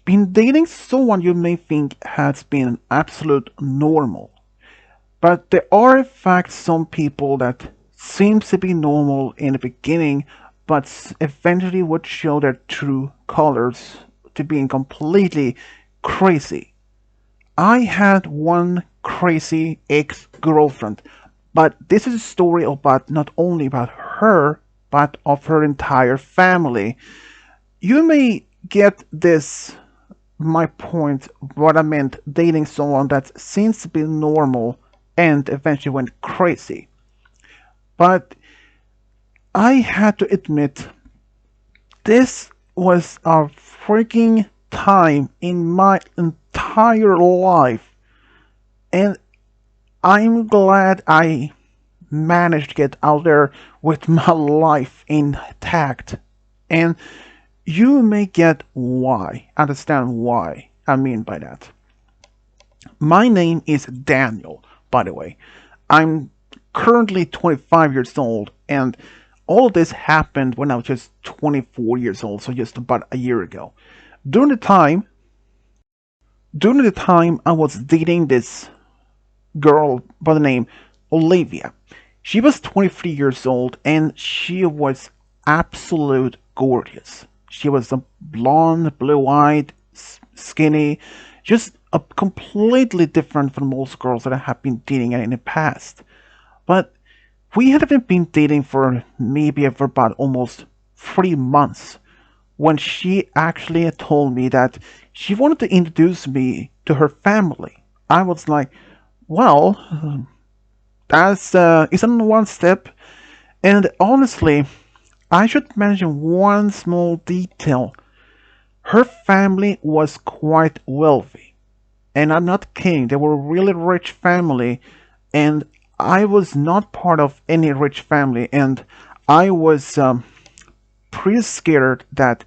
In dating someone you may think has been absolute normal, but there are in fact some people that seems to be normal in the beginning, but eventually would show their true colors to being completely crazy. I had one crazy ex-girlfriend, but this is a story about not only about her, but of her entire family. You may get this my point, what I meant dating someone that seems to be normal and eventually went crazy. But I had to admit, this was a freaking time in my entire life, and I'm glad I managed to get out there with my life intact. And you may get why, understand why I mean by that. My name is Daniel, by the way. I'm currently 25 years old, and all of this happened when I was just 24 years old, so just about a year ago. During the time, during the time I was dating this girl by the name Olivia. She was 23 years old, and she was absolute gorgeous. She was a blonde, blue-eyed, skinny, just a completely different from most girls that I have been dating in the past. But we had been dating for maybe for about almost 3 months when she actually told me that she wanted to introduce me to her family. I was like, well, that's it's on one step. And honestly, I should mention one small detail. Her family was quite wealthy. And I'm not kidding, they were a really rich family, and I was not part of any rich family, and I was pretty scared that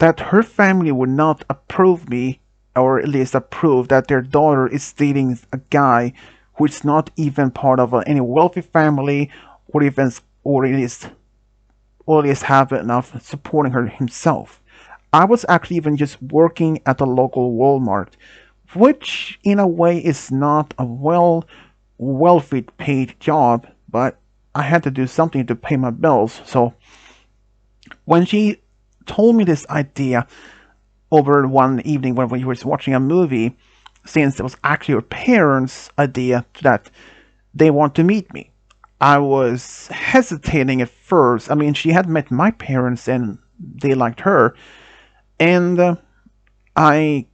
her family would not approve me, or at least approve that their daughter is dating a guy who is not even part of any wealthy family, or even or at least have enough supporting her himself. I was actually even just working at the local Walmart, which in a way is not a wealthy paid job, but I had to do something to pay my bills. So when she told me this idea over one evening when we were watching a movie, since it was actually her parents' idea that they want to meet me, I was hesitating at first. I mean, she had met my parents and they liked her, and I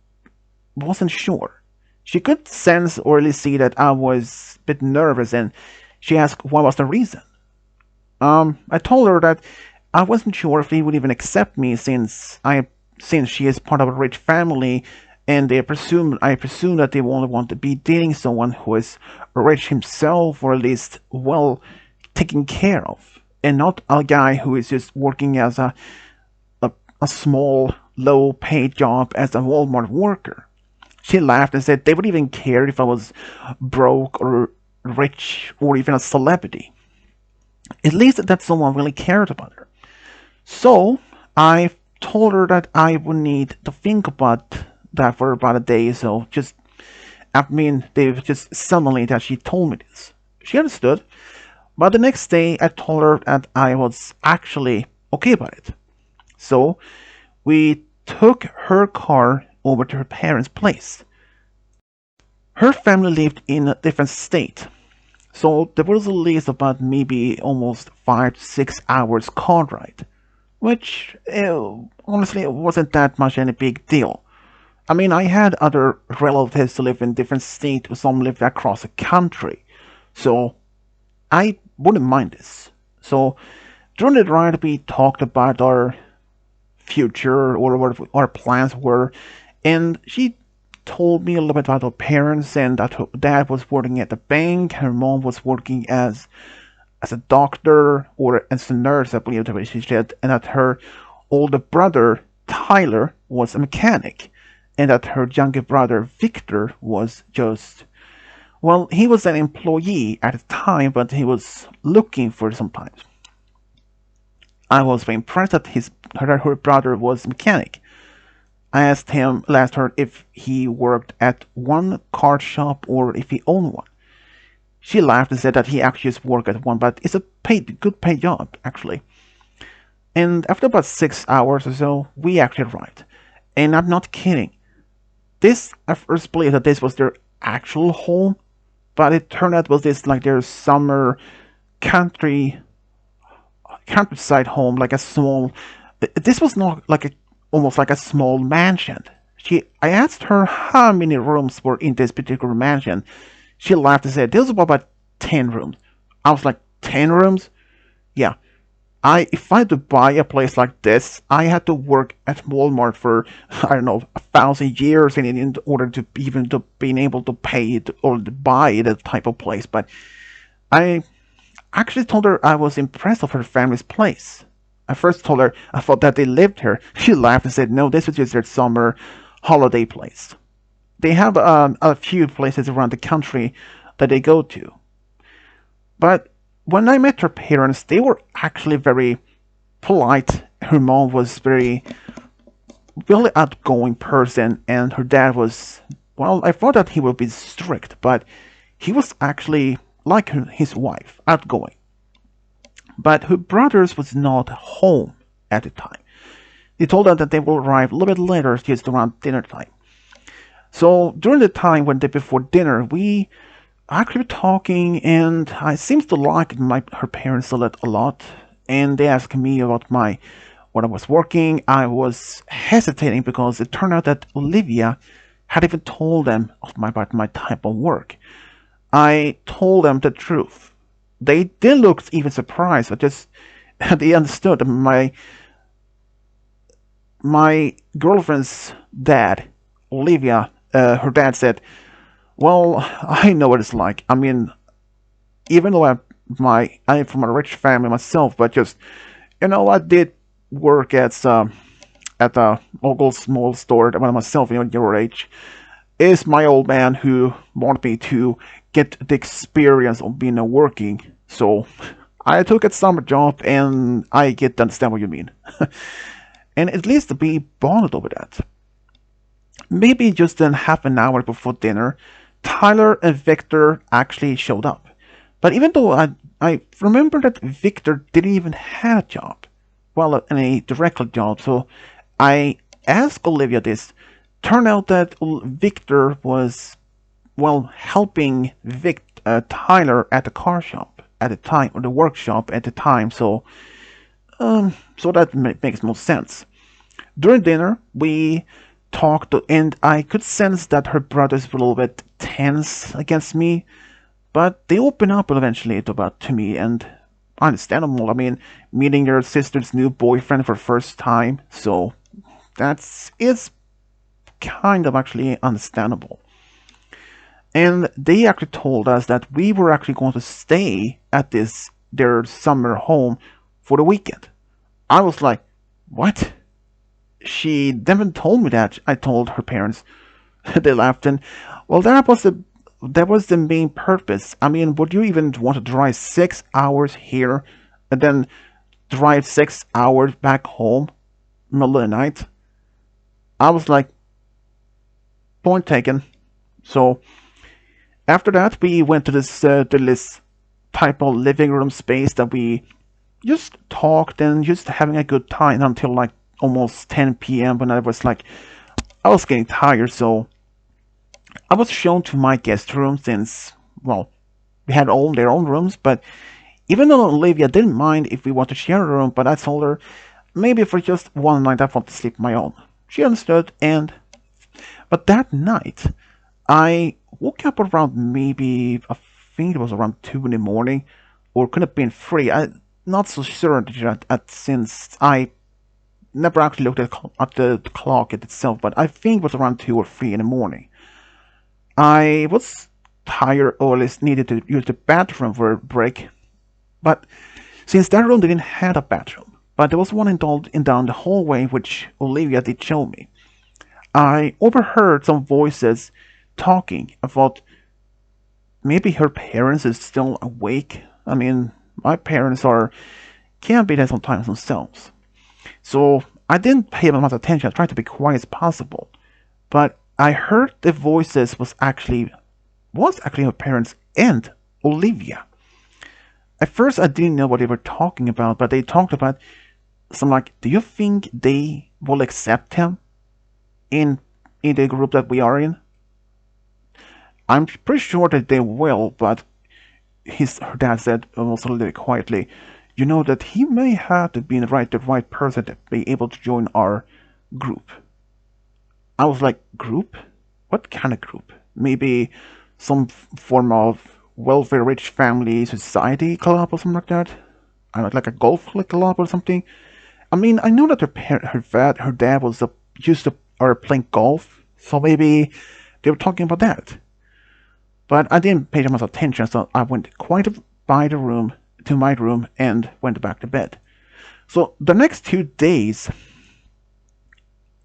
wasn't sure. She could sense or at least see that I was a bit nervous, and she asked what was the reason. I told her that I wasn't sure if they would even accept me since she is part of a rich family, and I presume that they only want to be dating someone who is rich himself or at least well taken care of, and not a guy who is just working as a small low paid job as a Walmart worker. She laughed and said they would even care if I was broke or rich or even a celebrity. At least that someone really cared about her. So I told her that I would need to think about that for about a day. So just, I mean, they just suddenly that she told me this. She understood. But the next day I told her that I was actually okay about it. So we took her car over to her parents' place. Her family lived in a different state, so there was at least about maybe almost 5 to 6 hours car ride, which honestly wasn't that much any big deal. I mean, I had other relatives who live in different states, some lived across the country, so I wouldn't mind this. So during the ride, we talked about our future or what our plans were, and she told me a little bit about her parents and that her dad was working at the bank, her mom was working as a doctor or as a nurse, I believe that she said, and that her older brother Tyler was a mechanic, and that her younger brother Victor was just, well, he was an employee at the time, but he was looking for sometimes. I was very impressed that her brother was a mechanic. asked her if he worked at one card shop or if he owned one. She laughed and said that he actually just worked at one, but it's a good paid job, actually. And after about 6 hours or so, we actually arrived. And I'm not kidding. This, I first believed that this was their actual home, but it turned out was this like their summer country countryside home, like a small. This was not like a almost like a small mansion. I asked her how many rooms were in this particular mansion. She laughed and said, "This was about 10 rooms." I was like, "10 rooms? Yeah." If I had to buy a place like this, I had to work at Walmart for I don't know 1,000 years in order to even to being able to pay it or to buy that type of place. But I actually told her I was impressed with her family's place. I first told her I thought that they lived here. She laughed and said, "No, this was just their summer holiday place. They have a few places around the country that they go to." But when I met her parents, they were actually very polite. Her mom was very really outgoing person, and her dad was, well, I thought that he would be strict, but he was actually like his wife, outgoing. But her brothers was not home at the time. They told her that they will arrive a little bit later, just around dinner time. So during the time when they before dinner, we actually talking, and I seems to like her parents a lot, and they asked me about my when I was working. I was hesitating because it turned out that Olivia had even told them about my type of work. I told them the truth. They did look even surprised, but just they understood that my girlfriend's dad, Olivia, her dad said, "Well, I know what it's like. I mean, even though I'm from a rich family myself, but just I did work at a local small store when myself, your age. Is my old man who wanted me to get the experience of being a working. So I took a summer job, and I get to understand what you mean, and at least to be bonded over that." Maybe just then half an hour before dinner, Tyler and Victor actually showed up. But even though I remember that Victor didn't even have a job, well, any direct job, so I asked Olivia this. Turned out that Victor was, well, helping Tyler at the car shop at the time, or the workshop at the time, so that makes more sense. During dinner, we talked, and I could sense that her brothers were a little bit tense against me, but they opened up eventually to me, and understandable. I mean, meeting your sister's new boyfriend for the first time, so it's kind of actually understandable. And they actually told us that we were actually going to stay at their summer home for the weekend. I was like, "What?" She never told me that. I told her parents. They laughed, and well, that was the main purpose. I mean, would you even want to drive 6 hours here and then drive 6 hours back home, middle of the night? I was like, point taken. So after that, we went to this type of living room space that we just talked and just having a good time until like almost 10 p.m. when I was getting tired, so I was shown to my guest room since, well, we had all their own rooms, but even though Olivia didn't mind if we want to share a room, but I told her maybe for just one night I want to sleep my own. She understood, but that night I woke up around maybe I think it was around 2 in the morning, or could have been 3. I'm not so sure since I never actually looked at the clock itself, but I think it was around 2 or 3 in the morning. I was tired or at least needed to use the bathroom for a break, but since that room didn't have a bathroom, but there was one in down the hallway which Olivia did show me. I overheard some voices talking. I thought maybe her parents is still awake. I mean, my parents can be there sometimes themselves. So I didn't pay much attention. I tried to be quiet as possible. But I heard the voices was actually her parents and Olivia. At first, I didn't know what they were talking about, but they talked about some like, do you think they will accept him in the group that we are in? I'm pretty sure that they will, but her dad said almost a little bit quietly, you know that he may have to be the right person to be able to join our group. I was like, group? What kind of group? Maybe some form of welfare rich family society club or something like that? I don't know, like a golf club or something. I mean, I know that her dad was used to or playing golf, so maybe they were talking about that. But I didn't pay too much attention, so I went quiet by the room to my room and went back to bed. So the next 2 days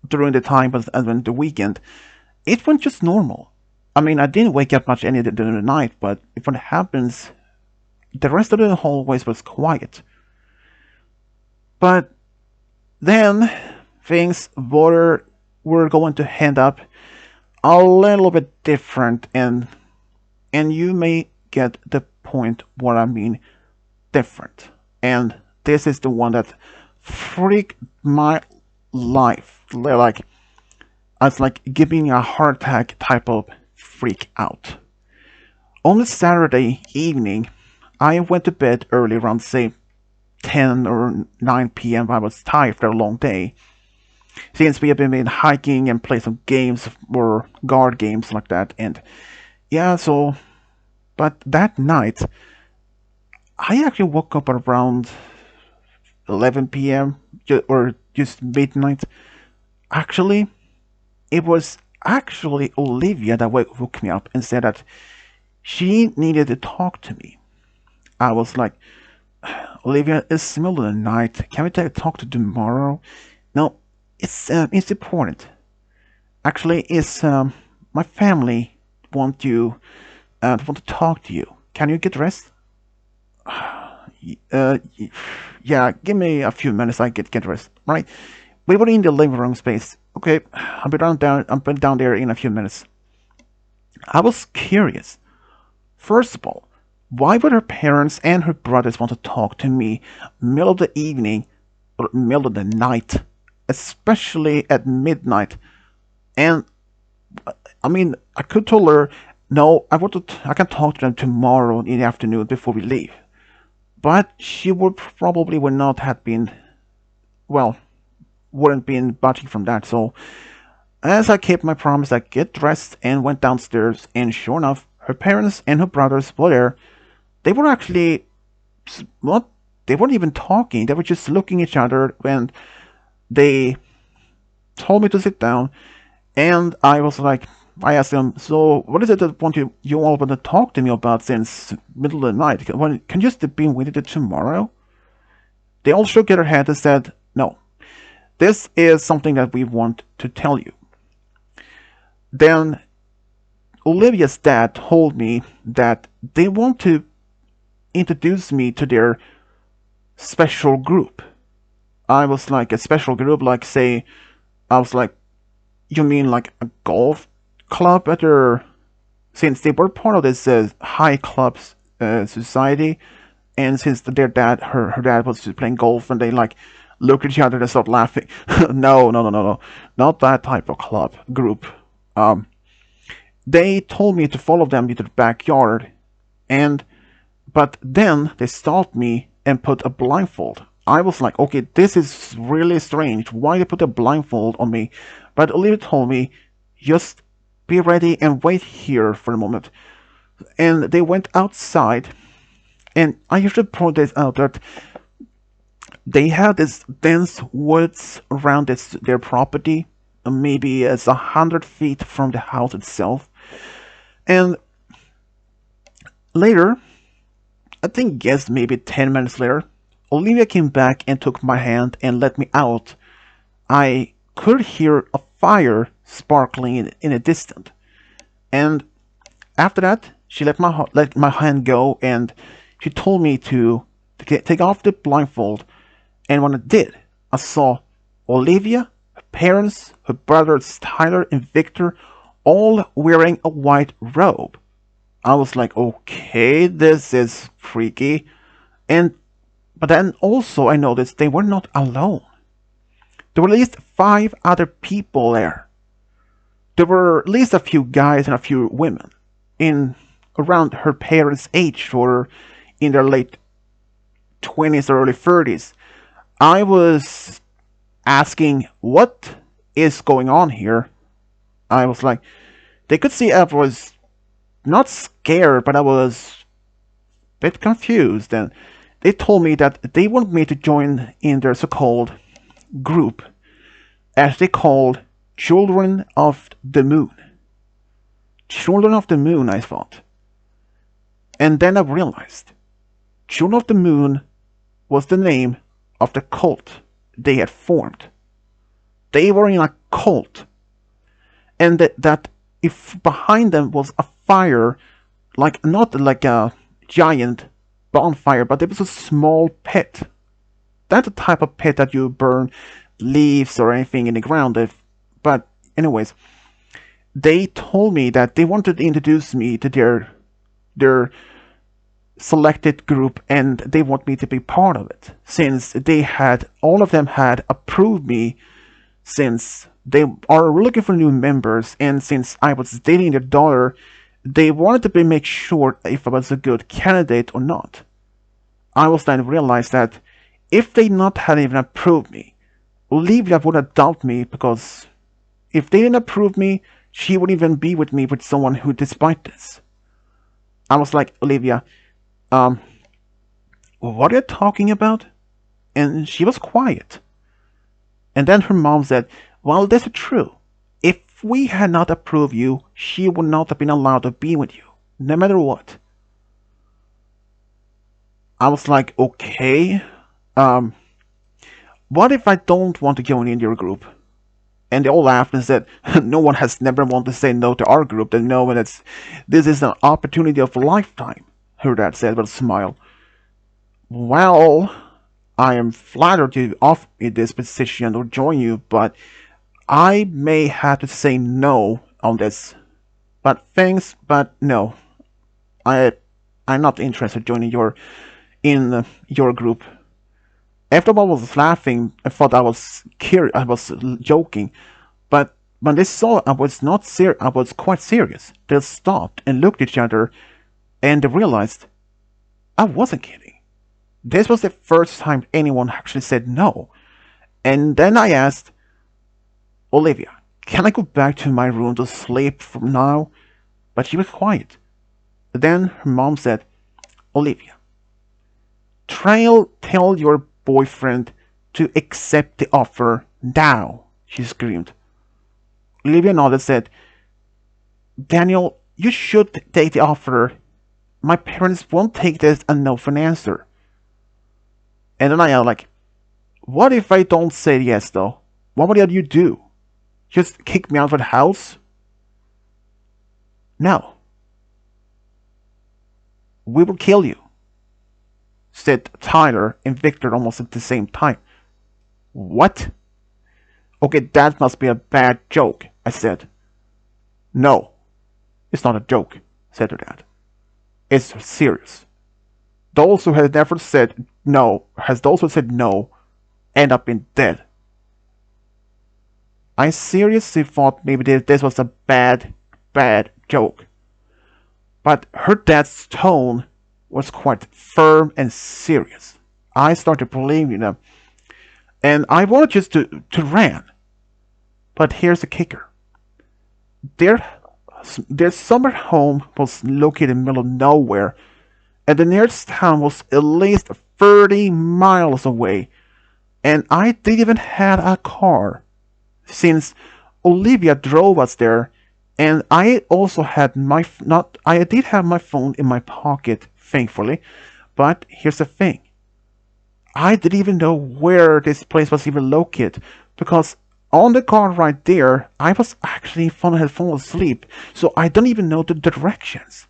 during the time and the weekend, it went just normal. I mean, I didn't wake up much any during the night, but if what happens, the rest of the hallways was quiet. But then things were going to end up a little bit different, and you may get the point what I mean different. And this is the one that freaked my life. Like, it's like giving a heart attack type of freak out. On the Saturday evening, I went to bed early around say 10 or 9 p.m. I was tired after a long day. Since we have been hiking and play some games or guard games like that, and yeah, so but that night I actually woke up around 11 p.m. Or just midnight. Actually, it was actually Olivia that woke me up and said that she needed to talk to me. I was like, Olivia, it's the middle of the night. Can we talk to tomorrow? No, it's important. Actually, it's my family want to talk to you. Can you get dressed? Uh, yeah, give me a few minutes. I get dressed. Right? We were in the living room space. Okay, I'll be down there in a few minutes. I was curious. First of all, why would her parents and her brothers want to talk to me middle of the evening or middle of the night, especially at midnight? And I mean, I could tell her, no, I can talk to them tomorrow in the afternoon before we leave. But she would not have been, well, wouldn't been budging from that. So as I kept my promise, I get dressed and went downstairs, and sure enough, her parents and her brothers were there. They were actually, well, they weren't even talking. They were just looking at each other when they told me to sit down. And I was like, I asked them, so what is it that you all want to talk to me about since middle of the night? Can you just be with it tomorrow? They all shook their head and said, no, this is something that we want to tell you. Then Olivia's dad told me that they want to introduce me to their special group. I was like, a special group, like say, I was like, you mean like a golf club at their, since they were part of this high clubs society, and since her dad was playing golf, and they like looked at each other and started laughing. No, not that type of club group. They told me to follow them into the backyard, but then they stopped me and put a blindfold. I was like, okay, this is really strange. Why they put a blindfold on me? But Olivia told me, just be ready and wait here for a moment. And they went outside, and I usually point this out that they had this dense woods around their property, maybe it's 100 feet from the house itself. And later, I think guess maybe 10 minutes later, Olivia came back and took my hand and let me out. I could hear a fire sparkling in a distance. And after that, she let my hand go, and she told me to take off the blindfold. And when I did, I saw Olivia, her parents, her brothers Tyler and Victor, all wearing a white robe. I was like, okay, this is freaky. And but then also I noticed they were not alone. There were at least five other people there. There were at least a few guys and a few women in around her parents' age or in their late 20s or early 30s. I was asking what is going on here. I was like, they could see I was not scared, but I was a bit confused. And they told me that they want me to join in their so called group, as they called Children of the Moon. Children of the Moon, I thought. And then I realized Children of the Moon was the name of the cult they had formed. They were in a cult, and that if behind them was a fire, like not like a giant bonfire, but it was a small pit. That's the type of pit that you burn leaves or anything in the ground. But anyways, they told me that they wanted to introduce me to their selected group, and they want me to be part of it, since they had all of them had approved me, since they are looking for new members, and since I was dating their daughter, they wanted to make sure if I was a good candidate or not. I was then realized that if they not had even approved me, Olivia would adopt me, because if they didn't approve me, she wouldn't even be with me with someone who, despite this. I was like, Olivia, um, what are you talking about? And she was quiet. And then her mom said, well, that's true. If we had not approved you, she would not have been allowed to be with you, no matter what. I was like, okay, what if I don't want to join in your group? And they all laughed and said, no one has never wanted to say no to our group, and no, and this is an opportunity of a lifetime, her dad said with a smile. Well, I am flattered to offer me this position or join you, but I may have to say no on this. But thanks, but no. I'm not interested in joining your group. Everyone was laughing. I thought I was I was joking, but when they saw I was not I was quite serious. They stopped and looked at each other, and they realized I wasn't kidding. This was the first time anyone actually said no. And then I asked, Olivia, can I go back to my room to sleep from now? But she was quiet. Then her mom said, Olivia, tell your boyfriend to accept the offer now, she screamed. Olivia nodded and said, Daniel, you should take the offer. My parents won't take this as no for an answer. And then I was like, what if I don't say yes though? What would you do? Just kick me out of the house? No. We will kill you, said Tyler and Victor almost at the same time. What? Okay, that must be a bad joke, I said. No, it's not a joke, said her dad. It's serious. Those who had never said no, end up being dead. I seriously thought maybe this was a bad joke. But her dad's tone was quite firm and serious. I started believing them, and I wanted just to run. But here's the kicker. Their summer home was located in the middle of nowhere, and the nearest town was at least 30 miles away, and I didn't even have a car, since Olivia drove us there, and I also had I did have my phone in my pocket, thankfully, but here's the thing. I didn't even know where this place was even located, because on the car right there, I was actually had fallen asleep, so I don't even know the directions.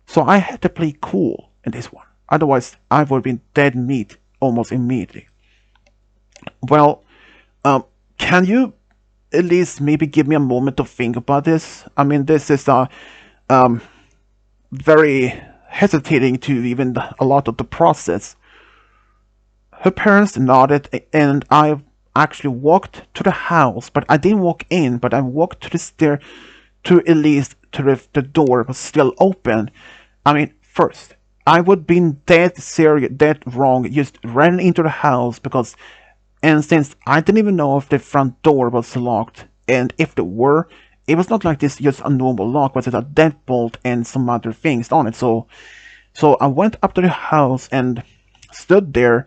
So I had to play cool in this one. Otherwise, I would have been dead meat almost immediately. Well, Can you at least maybe give me a moment to think about this? I mean, this is um, very hesitating to even a lot of the process. Her parents nodded, and I actually walked to the house, but I didn't walk in, but I walked to the stair to at least to the door was still open. I mean, first, I would been dead serious, dead wrong, just ran into the house because, and since I didn't even know if the front door was locked, and if they were, it was not like this just a normal lock, but it's a deadbolt and some other things on it. So I went up to the house and stood there,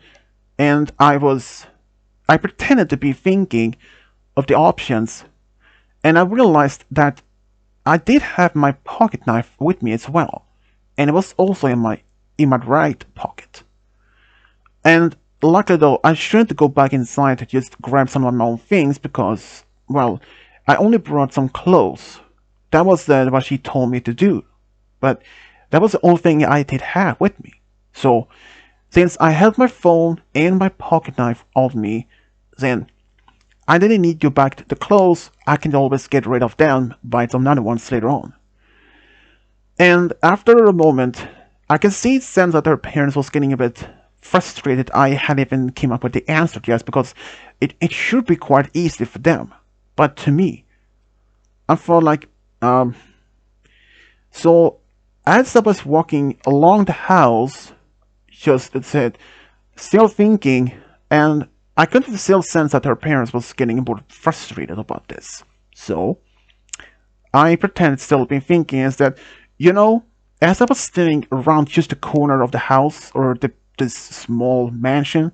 and I pretended to be thinking of the options, and I realized that I did have my pocket knife with me as well, and it was also in my right pocket. And luckily though, I shouldn't go back inside to just grab some of my own things because, well, I only brought some clothes. That was what she told me to do. But that was the only thing I did have with me. So, since I had my phone and my pocket knife on me, then I didn't need to go back to the clothes. I can always get rid of them, buy some other ones later on. And after a moment, I can see sense that her parents was getting a bit frustrated I hadn't even came up with the answer yet because it should be quite easy for them. But to me, I felt like so as I was walking along the house, just it said, still thinking, and I could still sense that her parents was getting a bit frustrated about this. So I pretended still been thinking is that, as I was standing around just the corner of the house or this small mansion,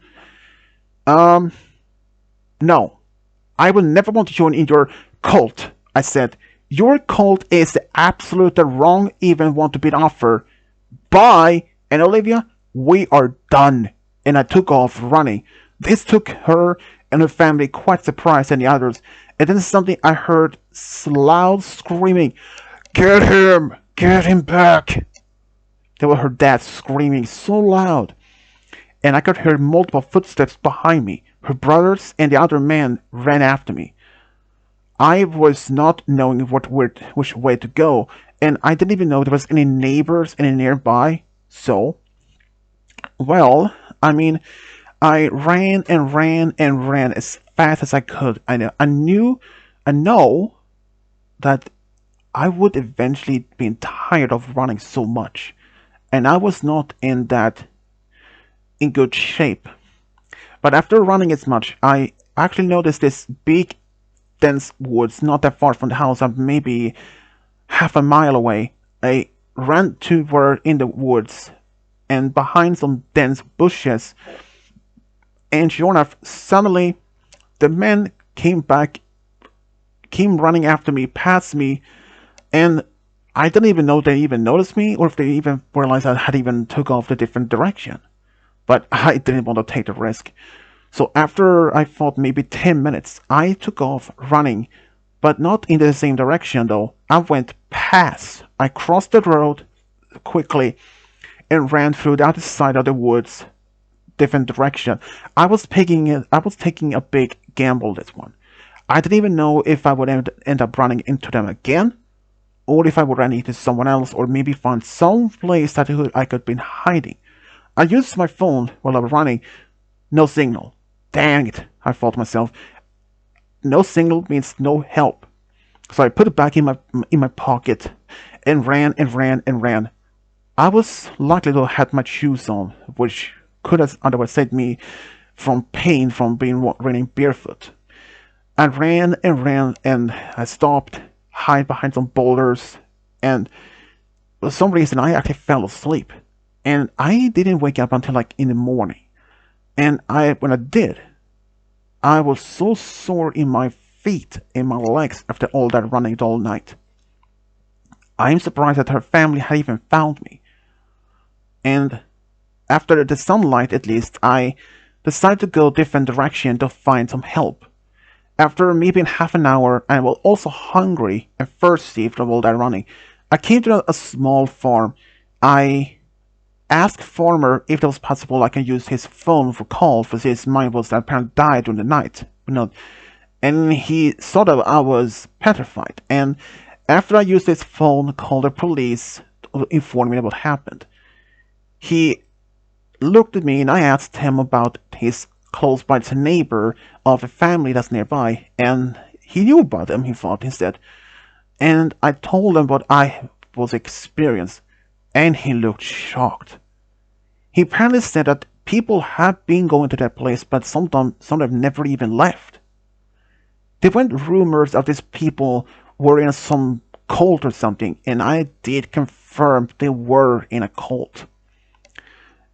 no, I will never want to join in your cult. I said, your cult is the absolute wrong even want to be an offer. Bye, and Olivia, we are done. And I took off running. This took her and her family quite surprised and the others. And then something I heard loud screaming, "Get him! Get him back!" That was her dad screaming so loud. And I could hear multiple footsteps behind me. Her brothers and the other man ran after me. I was not knowing which way to go, and I didn't even know there was any neighbors any nearby. So, well, I mean, I ran and ran and ran as fast as I could. I know that I would eventually be tired of running so much, and I was not in good shape. But after running as much, I actually noticed this big, dense woods not that far from the house, maybe half a mile away. I ran to where in the woods, and behind some dense bushes. And sure enough, suddenly the men came running after me, past me, and I didn't even know they even noticed me, or if they even realized I had even took off the different direction. But I didn't want to take the risk. So after I thought maybe 10 minutes, I took off running, but not in the same direction though. I went past. I crossed the road quickly and ran through the other side of the woods, different direction. I was taking a big gamble this one. I didn't even know if I would end up running into them again, or if I would run into someone else, or maybe find some place that I could be hiding. I used my phone while I was running. No signal. Dang it, I thought to myself. No signal means no help. So I put it back in my pocket and ran and ran and ran. I was lucky to have my shoes on, which could have otherwise saved me from pain from running barefoot. I ran and ran and I stopped, hid behind some boulders, and for some reason I actually fell asleep. And I didn't wake up until like in the morning. And when I did, I was so sore in my feet and my legs after all that running all night. I'm surprised that her family had even found me. And after the sunlight at least, I decided to go a different direction to find some help. After maybe half an hour, I was also hungry and thirsty after all that running. I came to a small farm. I asked farmer if it was possible I can use his phone for calls, for his mine was apparently died during the night. and he saw that I was petrified. And after I used his phone, called the police to inform me what happened. He looked at me and I asked him about his close by neighbor of a family that's nearby, and he knew about them, he thought, instead. And I told him what I was experiencing, and he looked shocked. He apparently said that people have been going to that place, but some have never even left. There went rumors that these people were in some cult or something, and I did confirm they were in a cult.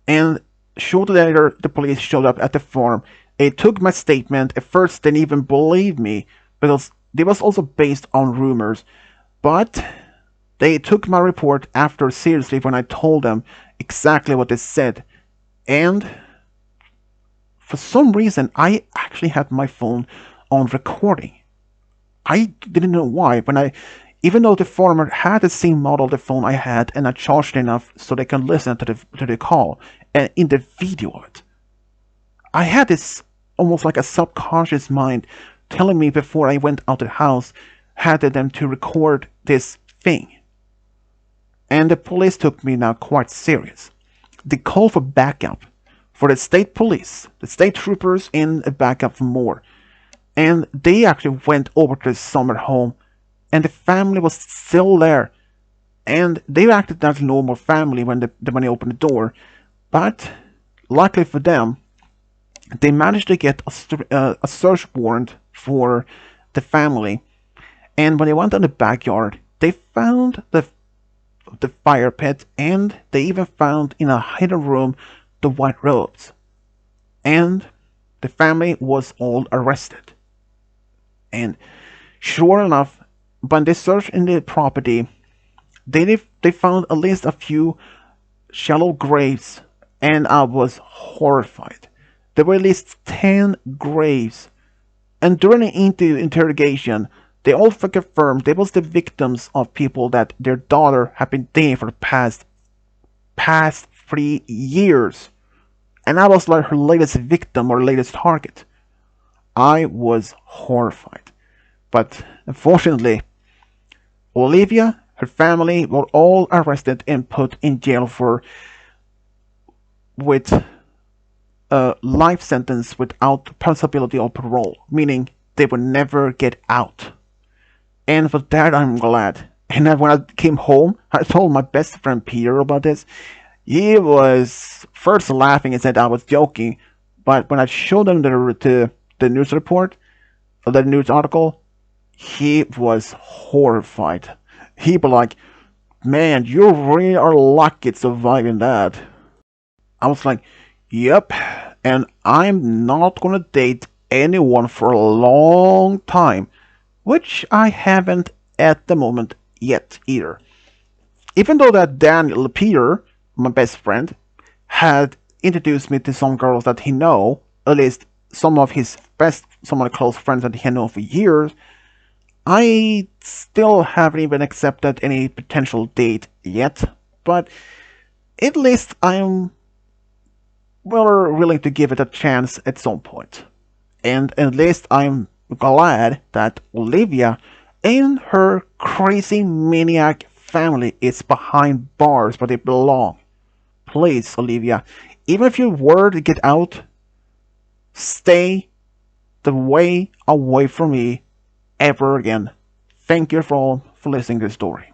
And shortly later, the police showed up at the farm. They took my statement. At first, they didn't even believe me, because it was also based on rumors. But they took my report after seriously when I told them exactly what they said. And for some reason, I actually had my phone on recording. I didn't know why. Even though the farmer had the same model of the phone I had, and I charged enough so they can listen to the call and in the video of it, I had this almost like a subconscious mind telling me before I went out of the house, had them to record this thing. And the police took me now quite serious. They called for backup for the state police, the state troopers, in a backup for more. And they actually went over to the summer home, and the family was still there. And they acted like a normal family when they opened the door. But luckily for them, they managed to get a search warrant for the family. And when they went in the backyard, they found the fire pit, and they even found in a hidden room the white robes. And the family was all arrested. And sure enough, when they searched in the property, they found at least a few shallow graves, and I was horrified. There were at least 10 graves. And during the interrogation, they also confirmed they was the victims of people that their daughter had been dating for the past 3 years. And I was like her latest victim or latest target. I was horrified. But unfortunately, Olivia, her family were all arrested and put in jail with a life sentence without possibility of parole, meaning they would never get out. And for that, I'm glad. And then when I came home, I told my best friend Peter about this. He was first laughing and said I was joking, but when I showed him the news report, or the news article, he was horrified. He was like, "Man, you really are lucky surviving that." I was like, "Yep, and I'm not gonna date anyone for a long time," which I haven't at the moment yet either. Even though that Daniel Peter, my best friend, had introduced me to some girls that he know, at least some of the close friends that he had known for years, I still haven't even accepted any potential date yet, but at least I'm well willing to give it a chance at some point. And at least I'm glad that Olivia and her crazy maniac family is behind bars where they belong. Please, Olivia, even if you were to get out, stay the way away from me ever again. Thank you for listening to the story.